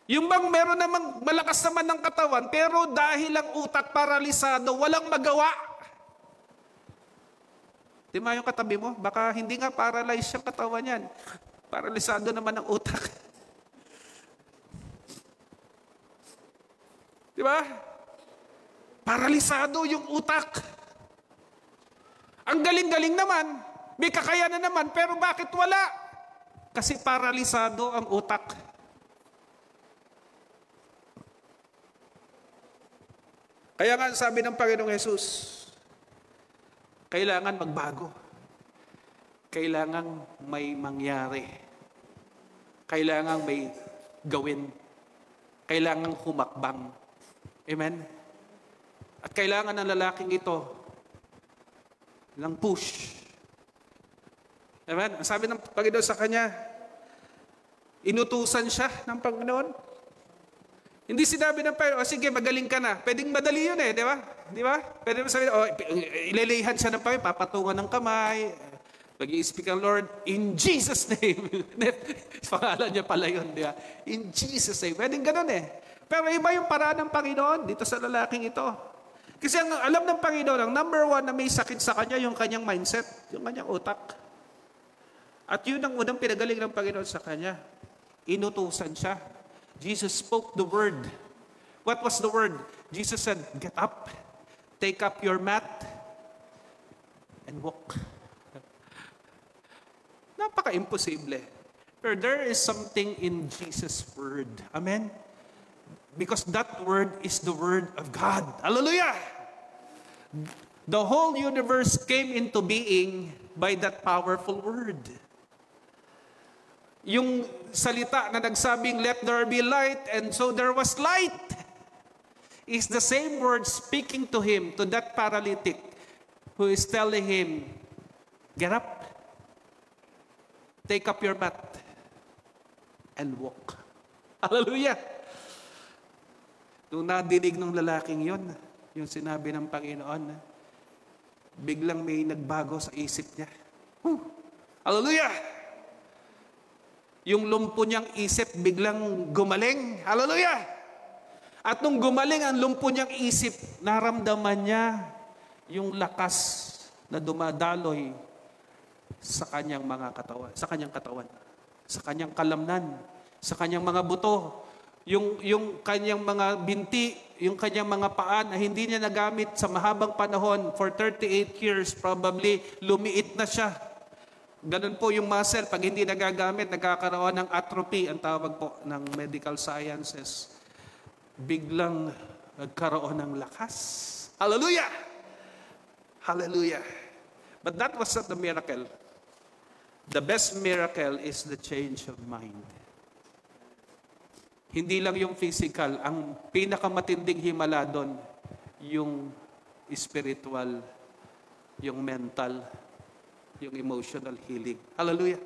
Yung bang meron namang malakas naman ng katawan, pero dahil ang utak paralisado, walang magawa. Di ba yung katabi mo? Baka hindi nga paralyzed yung katawan yan. Paralisado naman ang utak. Di ba? Paralisado yung utak. Ang galing-galing naman. May kakayanan naman, pero bakit wala? Kasi paralisado ang utak. Kaya nga sabi ng Panginoong Jesus, kailangan magbago. Kailangan may mangyari. Kailangan may gawin. Kailangan humakbang. Amen? At kailangan ng lalaking ito ng push. Amen? Ang sabi ng Panginoon sa kanya, inutusan siya ng Panginoon. Hindi sinabi ng Panginoon, sige, magaling ka na. Pwedeng madali yun di ba? Di ba? Pwede mo sabihin, ililihan siya ng Panginoon, papatungan ng kamay, mag-i-speak ang Lord, in Jesus' name. Pangalan niya pala yun, di ba? In Jesus' name. Pwedeng ganun Pero iba yung paraan ng Panginoon dito sa lalaking ito. Kasi ang alam ng Panginoon, ang number one na may sakit sa kanya, yung kanyang mindset, yung kanyang utak. At yun ang unang pinagaling ng Panginoon sa kanya. Inutusan siya. Jesus spoke the word. What was the word? Jesus said, get up, take up your mat, and walk. Napaka-imposible. Pero there is something in Jesus' word. Amen? Because that word is the word of God. Hallelujah! The whole universe came into being by that powerful word. Yung salita na nagsabing, let there be light, and so there was light. is the same word speaking to him, to that paralytic, who is telling him, get up, take up your mat, and walk. Hallelujah! Nung nadinig ng lalaking yon, yung sinabi ng Panginoon, biglang may nagbago sa isip niya. Hallelujah! Yung lumpo niyang isip biglang gumaling. Hallelujah! At nung gumaling ang lumpo niyang isip, naramdaman niya yung lakas na dumadaloy sa kanyang mga katawan, sa kanyang katawan, sa kanyang kalamnan, sa kanyang mga buto, yung kanyang mga binti, yung kanyang mga paa na hindi niya nagamit sa mahabang panahon, for 38 years probably, lumiit na siya. Ganun po yung muscle, pag hindi nagagamit, nagkakaroon ng atrophy, ang tawag po ng medical sciences. Biglang nagkaroon ng lakas. Hallelujah! Hallelujah! But that was not the miracle. The best miracle is the change of mind. Hindi lang yung physical, ang pinakamatinding himala doon, yung spiritual, yung mental, yung emotional healing. Hallelujah!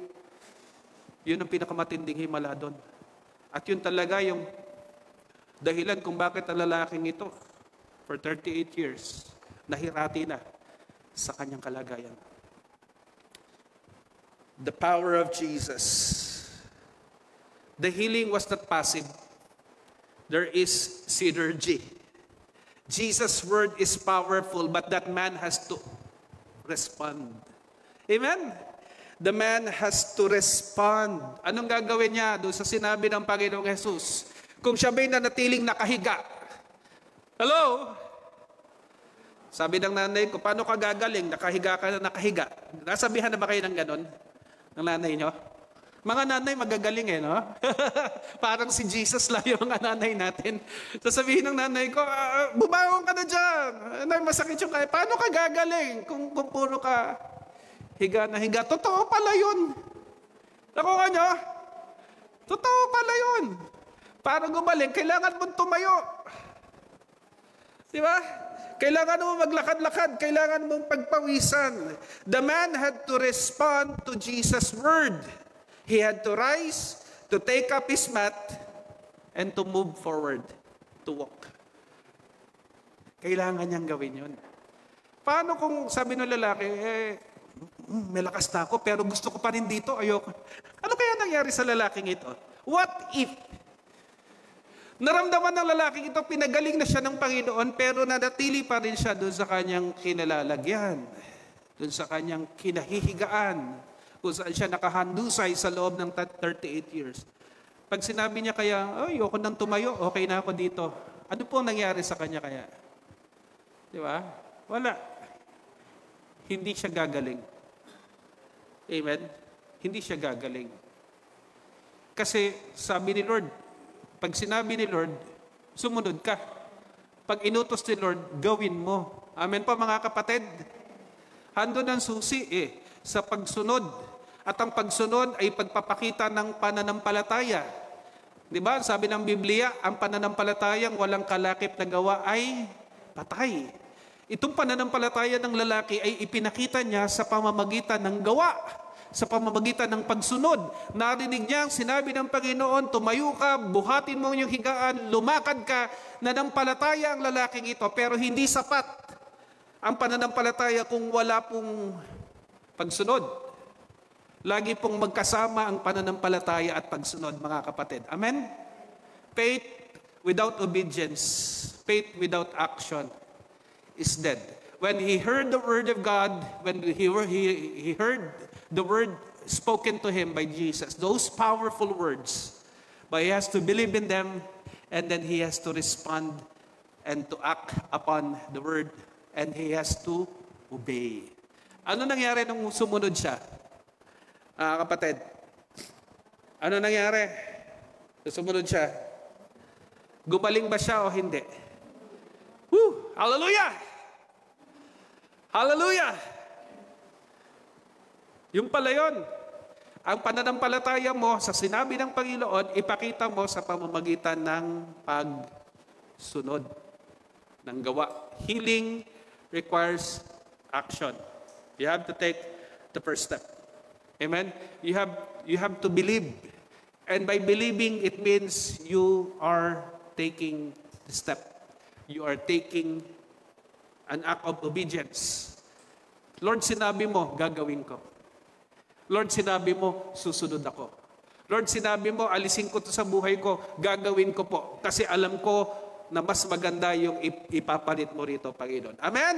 Yun ang pinakamatinding himala doon. At yun talaga yung dahilan kung bakit ang lalaking ito, for 38 years, nahirati na sa kanyang kalagayan. The power of Jesus. The healing was not passive. There is synergy. Jesus' word is powerful, but that man has to respond. Amen? The man has to respond. Anong gagawin niya doon sa sinabi ng Panginoong Jesus? Kung siya ba'y nanatiling nakahiga. Hello? Sabi ng nanay ko, paano ka gagaling? Nakahiga ka na nakahiga. Nasabihan na ba kayo ng ganon? Ng nanay nyo? Mga nanay magagaling no? Parang si Jesus lang yung mga nanay natin. Sasabihin ng nanay ko, bumangon ka na dyan. Nay, masakit yung kaya. Paano ka gagaling kung puro ka higa na higa? Totoo pala yun. Nakuha nyo? Totoo pala yun. Para gumaling, kailangan mong tumayo. Di ba? Kailangan mo maglakad-lakad. Kailangan mong pagpawisan. The man had to respond to Jesus' word. He had to rise, to take up his mat, and to move forward, to walk. Kailangan niyang gawin yun. Paano kung sabi ng lalaki, may lakas na ako, pero gusto ko pa rin dito, ayoko. Ano kaya nangyari sa lalaking ito? What if? Naramdaman ng lalaking ito, pinagaling na siya ng Panginoon, pero nanatili pa rin siya doon sa kanyang kinalalagyan, doon sa kanyang kinahihigaan, kung saan siya nakahandusay sa loob ng 38 years. Pag sinabi niya kaya, ayoko nang tumayo, okay na ako dito. Ano po nangyari sa kanya kaya? Di ba? Wala. Hindi siya gagaling. Amen? Hindi siya gagaling. Kasi sabi ni Lord, pag sinabi ni Lord, sumunod ka. Pag inutos ni Lord, gawin mo. Amen po mga kapatid? Hando ng susi sa pagsunod. At ang pagsunod ay pagpapakita ng pananampalataya. Di ba? Sabi ng Biblia, ang pananampalatayang walang kalakip na gawa ay patay. Itong pananampalataya ng lalaki ay ipinakita niya sa pamamagitan ng gawa, sa pamamagitan ng pagsunod. Narinig niya ang sinabi ng Panginoon, tumayo ka, buhatin mo yung higaan, lumakad ka, nanampalataya ang lalaking ito, pero hindi sapat ang pananampalataya kung wala pong pagsunod. Lagi pong magkasama ang pananampalataya at pagsunod, mga kapatid. Amen? Faith without obedience, faith without action is dead. When he heard the word of God, when he heard the word spoken to him by Jesus, those powerful words, but he has to believe in them, and then he has to respond and to act upon the word, and he has to obey. Ano nangyari nung sumunod siya? Kapatid, ano nangyari? Sumunod siya. Gumaling ba siya o hindi? Woo! Hallelujah! Hallelujah! Yung pala yun. Ang pananampalataya mo sa sinabi ng Panginoon, ipakita mo sa pamamagitan ng pagsunod. ng gawa. Healing requires action. You have to take the first step. Amen? You have to believe. And by believing, it means you are taking the step. You are taking an act of obedience. Lord, sinabi mo, gagawin ko. Lord, sinabi mo, susunod ako. Lord, sinabi mo, alisin ko to sa buhay ko, gagawin ko po. Kasi alam ko na mas maganda yung ipapalit mo rito, Panginoon. Amen?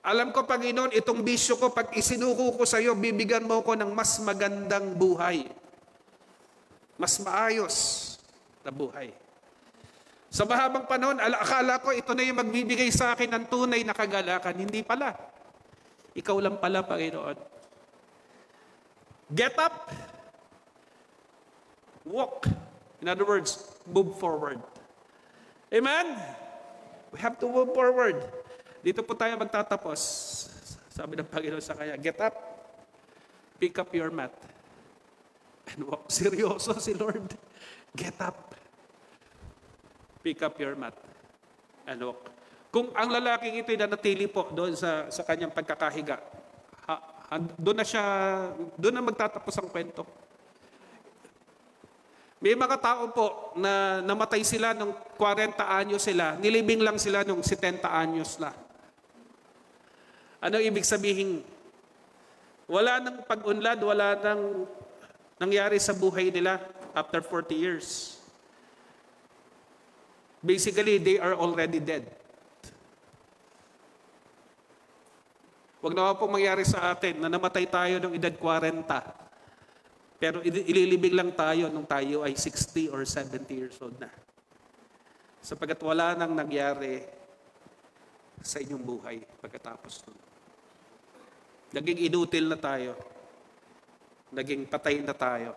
Alam ko, Panginoon, itong bisyo ko, pag isinuko ko sa iyo, bibigyan mo ko ng mas magandang buhay. Mas maayos na buhay. Sa mahabang panahon, akala ko ito na yung magbibigay sa akin ng tunay na kagalakan. Hindi pala. Ikaw lang pala, Panginoon. Get up. Walk. In other words, move forward. Amen? We have to move forward. Dito po tayo magtatapos. Sabi ng Panginoon sa kanya, get up, pick up your mat, and walk. Seryoso si Lord. Get up, pick up your mat, and walk. Kung ang lalaking ito'y nanatili po doon sa kanyang pagkakahiga, doon na magtatapos ang kwento. May mga tao po na namatay sila nung 40 anyos sila, nilibing lang sila nung 70 anyos na. Ano ibig sabihin? Wala nang pag-unlad, wala nang nangyari sa buhay nila after 40 years. Basically, they are already dead. Huwag naman po mangyari sa atin na namatay tayo nung edad 40. Pero ililibing lang tayo nung tayo ay 60 or 70 years old na. Sapagkat wala nang nangyari sa inyong buhay pagkatapos nun. Naging inutil na tayo. Naging patay na tayo.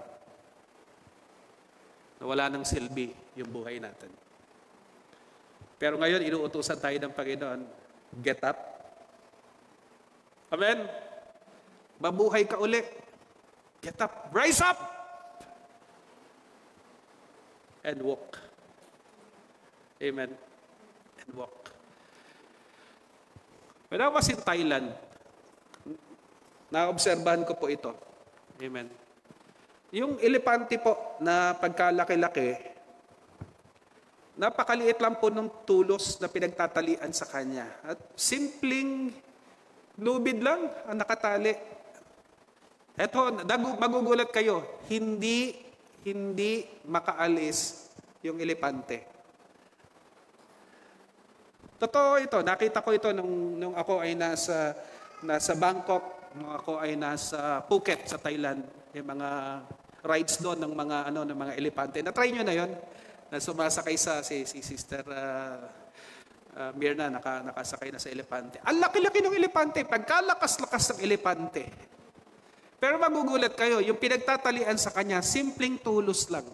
Na wala nang silbi yung buhay natin. Pero ngayon, inuutusan tayo ng Panginoon, get up. Amen? Mabuhay ka uli. Get up. Rise up! And walk. Amen? And walk. When I was in Thailand, naobserbahan ko po ito. Amen. Yung elepante po na pagkalaki-laki, napakaliit lang po ng tulos na pinagtatalian sa kanya. At simpleng lubid lang ang nakatali. Eto, magugulat kayo, hindi makaalis yung elepante. Totoo ito, nakita ko ito nung ako ay nasa Bangkok, nung ako ay nasa Phuket sa Thailand, yung mga rides doon ng mga elepante. Na-try nyo na yon? Na sumasakay si Sister Mirna, nakasakay na sa elepante. Ang laki-laki ng elepante, pagkalakas-lakas ng elepante. Pero magugulat kayo, yung pinagtatalian sa kanya, simpleng tulos lang.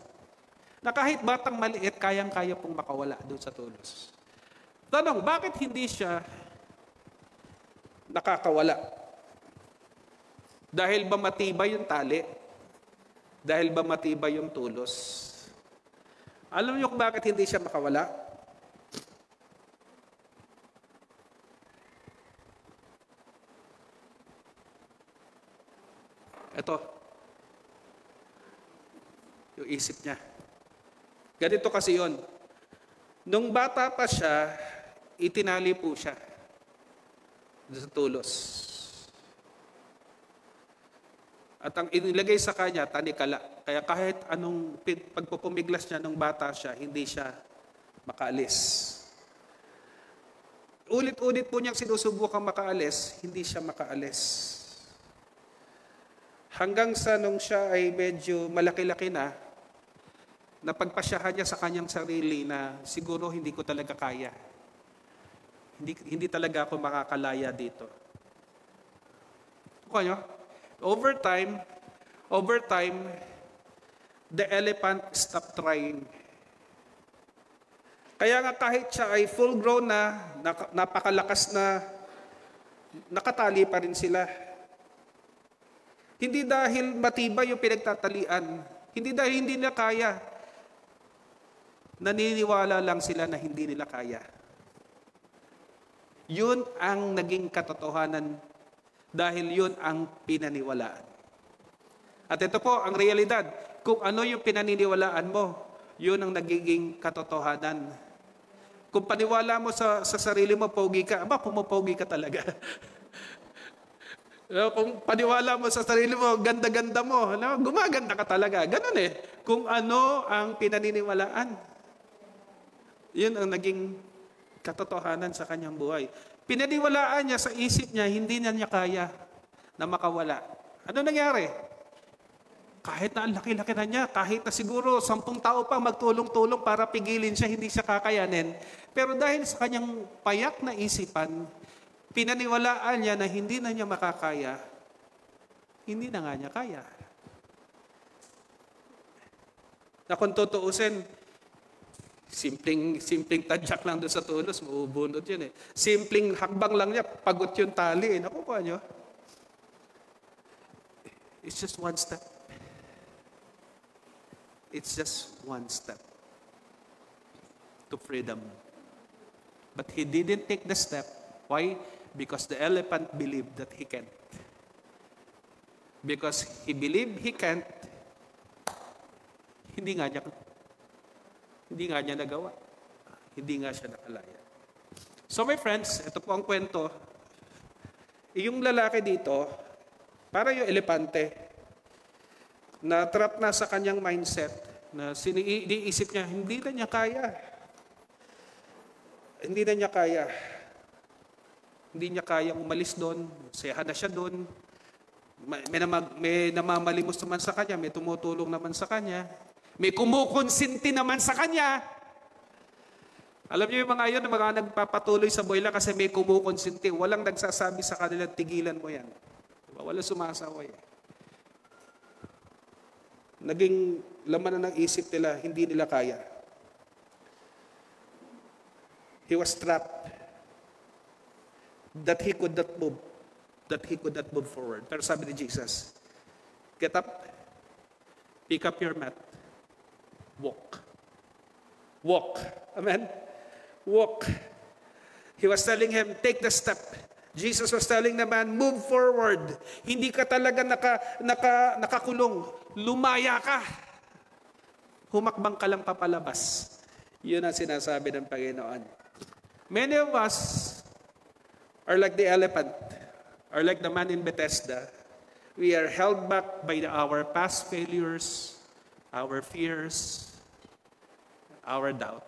Na kahit batang maliit, kayang-kaya pong makawala doon sa tulos. Tanong, bakit hindi siya nakakawala? Dahil ba matibay yung tali? Dahil ba matibay yung tulos? Alam niyo kung bakit hindi siya makawala? Ito. Yung isip niya. Ganito kasi yun. Nung bata pa siya, itinali po siya sa tulos. At ang inilagay sa kanya, tanikala. Kaya kahit anong pagpupumiglas niya nung bata siya, hindi siya makaalis. Ulit-ulit po niyang sinusubukang makaalis, hindi siya makaalis. Hanggang sa nung siya ay medyo malaki-laki na, napagpasyahan niya sa kanyang sarili na siguro hindi ko talaga kaya. Hindi talaga ako makakalaya dito. Kuha niyo? Over time, the elephant stopped trying. Kaya nga kahit siya ay full-grown na, napakalakas na, nakatali pa rin sila. Hindi dahil matibay yung pinagtatalian, hindi dahil hindi nila kaya. Naniniwala lang sila na hindi nila kaya. Yun ang naging katotohanan dahil yun ang pinaniwalaan. At ito po ang realidad. Kung ano yung pinaniniwalaan mo, yun ang nagiging katotohanan. Kung paniwala mo sa sarili mo, pogi ka, pumapogi ka talaga. Kung paniwala mo sa sarili mo, ganda-ganda mo, gumaganda ka talaga. Ganun eh. Kung ano ang pinaniniwalaan, yun ang naging katotohanan sa kanyang buhay. Pinaniwalaan niya sa isip niya, hindi na niya kaya na makawala. Ano nangyari? Kahit na ang laki-laki na niya, kahit na siguro 10 tao pa magtulong-tulong para pigilin siya, hindi siya kakayanin. Pero dahil sa kanyang payak na isipan, pinaniwalaan niya na hindi na niya makakaya, hindi na nga niya kaya. Na kung tutuusin, simpleng tadyak lang doon sa tulos, maubunod yun eh. Simpleng hakbang lang niya, pagod yung tali eh. Nakukuha niyo? It's just one step. It's just one step to freedom. But he didn't take the step. Why? Because the elephant believed that he can't. Because he believed he can't, hindi nga niya nagawa. Hindi nga siya nakalaya. So my friends, ito po ang kwento. Yung lalaki dito, para yung elepante, na trap na sa kanyang mindset, na iniisip niya, hindi na niya kaya. Hindi na niya kaya. Hindi niya kayang umalis doon. Sayahan na siya doon. May namamalimos naman sa kanya. May tumutulong naman sa kanya. May kumukonsinti naman sa kanya. Alam niyo yung mga yun, mga nagpapatuloy sa buhay lang kasi may kumukonsinti. Walang nagsasabi sa kanila, tigilan mo yan. Walang sumasaway. Naging laman na ng isip nila, hindi nila kaya. He was trapped. That he could not move. That he could not move forward. Pero sabi ni Jesus, get up, pick up your mat, walk. Walk. Amen? Walk. He was telling him, take the step. Jesus was telling the man, move forward. Hindi ka talaga nakakulong. Lumaya ka. Humakbang ka lang papalabas. Yun ang sinasabi ng Panginoon. Many of us are like the elephant, or like the man in Bethesda. We are held back by our past failures, our fears, our doubt.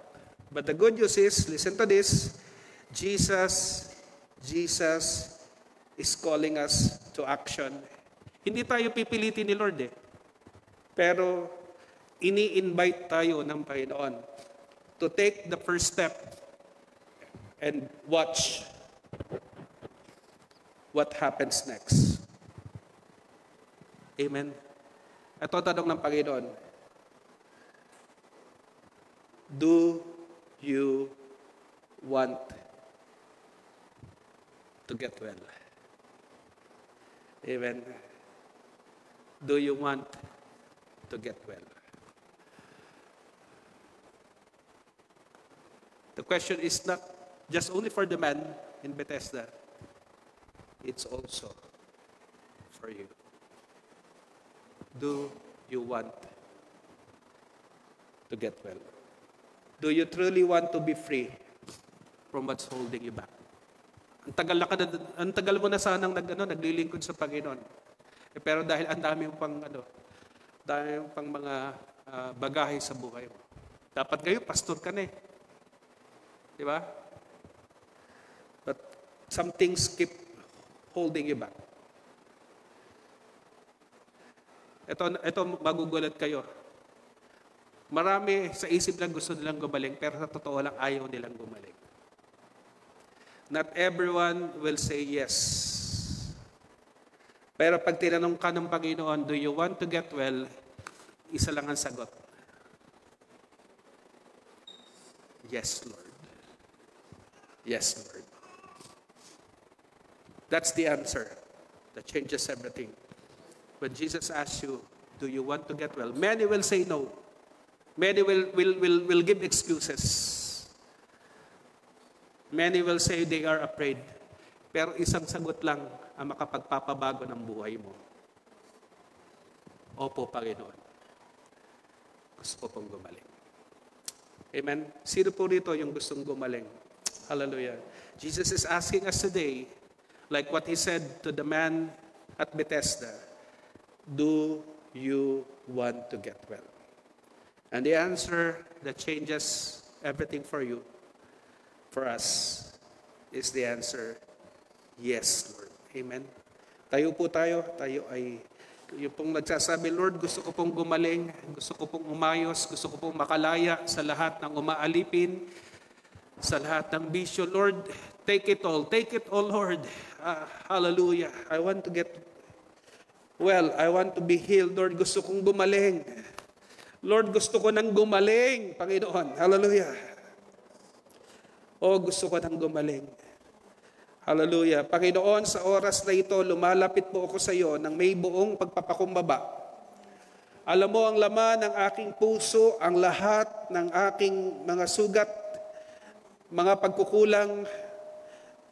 But the good news is, listen to this, Jesus is calling us to action. Hindi tayo pipilitin ni Lord eh. Pero ini-invite tayo ng Panginoon to take the first step and watch what happens next. Amen. Ito tanong ng Panginoon. Do you want to get well? Amen. Do you want to get well? The question is not just only for the man in Bethesda. It's also for you. Do you want to get well? Do you truly want to be free from what's holding you back? Ang tagal mo na sanang naglilingkod sa Panginoon. Pero dahil ang dami pang mga bagahe sa buhay mo. Dapat kayo, pastor ka na eh. Di ba? But some things keep holding you back. Ito magugulat kayo. Marami sa isip lang gusto nilang gumaling, pero sa totoo lang ayaw nilang gumaling. Not everyone will say yes. Pero pag tinanong ka ng Panginoon, do you want to get well? Isa lang ang sagot. Yes, Lord. Yes, Lord. That's the answer that changes everything. When Jesus asks you, do you want to get well? Many will say no. Many will give excuses. Many will say they are afraid. Pero isang sagot lang ang makapagpapabago ng buhay mo. Opo, Panginoon. Gusto ko pong gumaling. Amen? Sino po rito yung gustong gumaling? Hallelujah. Jesus is asking us today, like what He said to the man at Bethesda, do you want to get well? And the answer that changes everything for you, for us, is the answer, yes, Lord. Amen? Tayo po tayo ay yung pong nagsasabi, Lord, gusto ko pong gumaling, gusto ko pong umayos, gusto ko pong makalaya sa lahat ng umaalipin, sa lahat ng bisyo. Lord, take it all, Lord. Hallelujah. I want to get well, I want to be healed. Lord, gusto kong gumaling. Lord, gusto ko nang gumaling, Panginoon. Hallelujah. Oh, gusto ko nang gumaling. Hallelujah. Panginoon, sa oras na ito, lumalapit po ako sa iyo nang may buong pagpapakumbaba. Alam mo ang laman ng aking puso, ang lahat ng aking mga sugat, mga pagkukulang,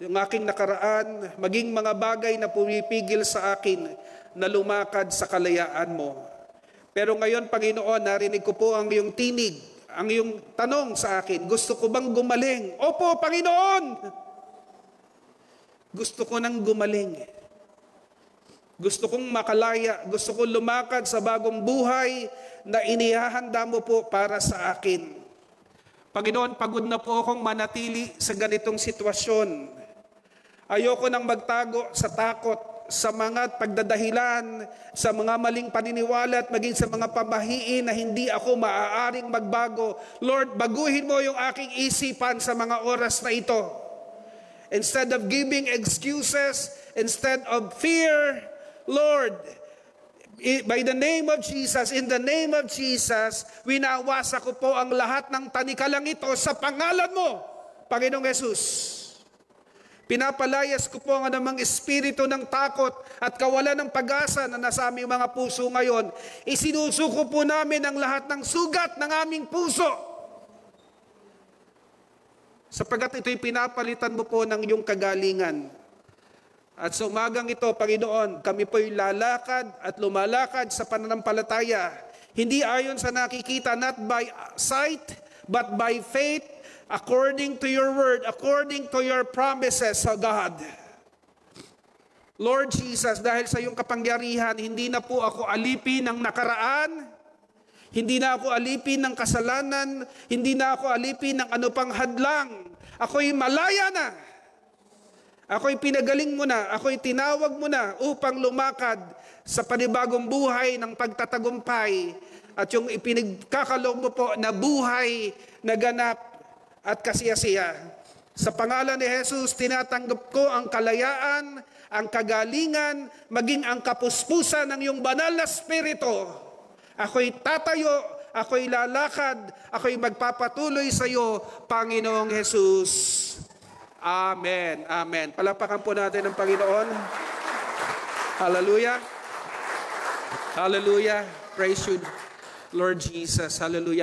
yung aking nakaraan, maging mga bagay na pumipigil sa akin na lumakad sa kalayaan mo. Pero ngayon, Panginoon, narinig ko po ang iyong tinig, ang iyong tanong sa akin, gusto ko bang gumaling? Opo, Panginoon! Gusto ko nang gumaling. Gusto kong makalaya. Gusto kong lumakad sa bagong buhay na inihahanda mo po para sa akin. Panginoon, pagod na po akong manatili sa ganitong sitwasyon. Ayoko nang magtago sa takot, sa mga pagdadahilan, sa mga maling paniniwala at maging sa mga pamahiin na hindi ako maaaring magbago. Lord, baguhin mo yung aking isipan sa mga oras na ito. Instead of giving excuses, instead of fear, Lord, by the name of Jesus, in the name of Jesus, winawasa ko po ang lahat ng tanikalang ito sa pangalan mo, Panginoong Jesus. Pinapalayas ko po ang anumang espiritu ng takot at kawalan ng pag-asa na nasa aming mga puso ngayon. Isinusuko po namin ang lahat ng sugat ng aming puso. Sapagat ito'y pinapalitan mo po ng iyong kagalingan. At sa umagang ito, Panginoon, kami po'y lalakad at lumalakad sa pananampalataya. Hindi ayon sa nakikita, not by sight, but by faith, according to your word, according to your promises, O God. Lord Jesus, dahil sa iyong kapangyarihan, hindi na po ako alipin ng nakaraan, hindi na ako alipin ng kasalanan, hindi na ako alipin ng ano pang hadlang. Ako'y malaya na. Ako'y pinagaling mo na. Ako'y tinawag mo na upang lumakad sa panibagong buhay ng pagtatagumpay at yung ipinagkakaloob mo po na buhay na ganap at kasiyasiya. Sa pangalan ni Jesus, tinatanggap ko ang kalayaan, ang kagalingan, maging ang kapuspusan ng iyong banal na spirito. Ako'y tatayo, ako'y lalakad, ako'y magpapatuloy sa iyo, Panginoong Jesus. Amen. Amen. Palapakan po natin ang Panginoon. Hallelujah. Hallelujah. Praise you, Lord Jesus. Hallelujah.